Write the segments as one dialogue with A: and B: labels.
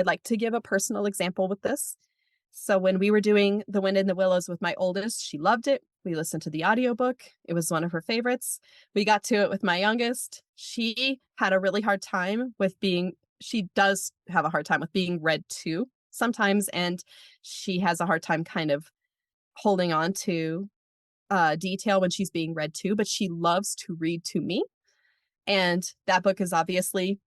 A: I'd like to give a personal example with this. So when we were doing The Wind in the Willows with my oldest, she loved it. We listened to the audiobook. It was one of her favorites. We got to it with my youngest. She had a really hard time with being, she does have a hard time with being read to sometimes, and she has a hard time kind of holding on to detail when she's being read to, but she loves to read to me. And that book is obviously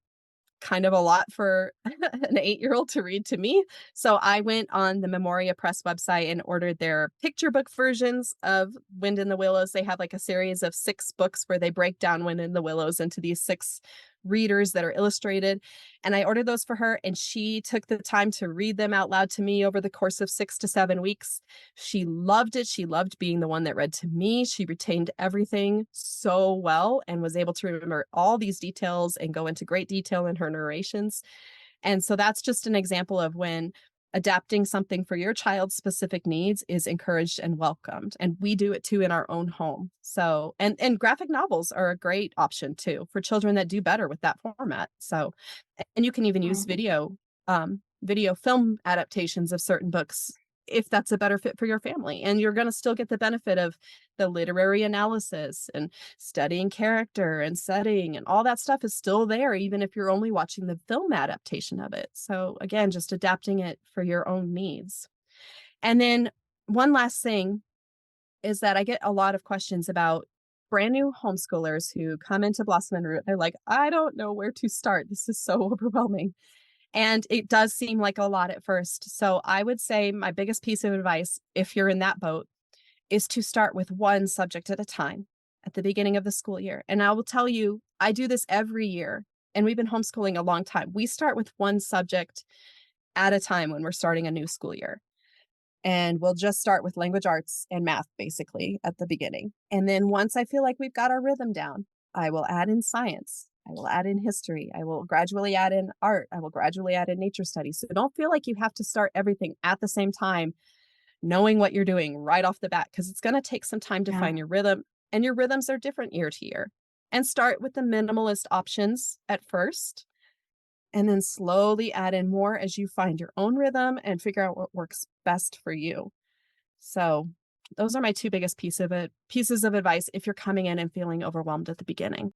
A: kind of a lot for an 8-year-old to read to me. So I went on the Memoria Press website and ordered their picture book versions of Wind in the Willows. They have like a series of 6 books where they break down Wind in the Willows into these 6 readers that are illustrated. And I ordered those for her, and she took the time to read them out loud to me over the course of 6 to 7 weeks. She loved it. She loved being the one that read to me. She retained everything so well and was able to remember all these details and go into great detail in her narrations. And so that's just an example of when adapting something for your child's specific needs is encouraged and welcomed. And we do it too in our own home. So, and graphic novels are a great option too for children that do better with that format. So, and you can even use
B: Right.
A: video film adaptations of certain books if that's a better fit for your family. And you're going to still get the benefit of the literary analysis and studying character and setting, and all that stuff is still there, even if you're only watching the film adaptation of it. So, again, just adapting it for your own needs. And then one last thing is that I get a lot of questions about brand new homeschoolers who come into Blossom and Root. They're like, I don't know where to start. This is so overwhelming. And it does seem like a lot at first. So I would say my biggest piece of advice, if you're in that boat, is to start with one subject at a time at the beginning of the school year. And I will tell you, I do this every year, and we've been homeschooling a long time. We start with one subject at a time when we're starting a new school year. And we'll just start with language arts and math basically at the beginning. And then once I feel like we've got our rhythm down, I will add in science. I will add in history. I will gradually add in art. I will gradually add in nature studies. So don't feel like you have to start everything at the same time, knowing what you're doing right off the bat, because it's going to take some time to
B: Yeah.
A: find your rhythm. And your rhythms are different year to year. And start with the minimalist options at first, and then slowly add in more as you find your own rhythm and figure out what works best for you. So those are my 2 biggest pieces of advice if you're coming in and feeling overwhelmed at the beginning.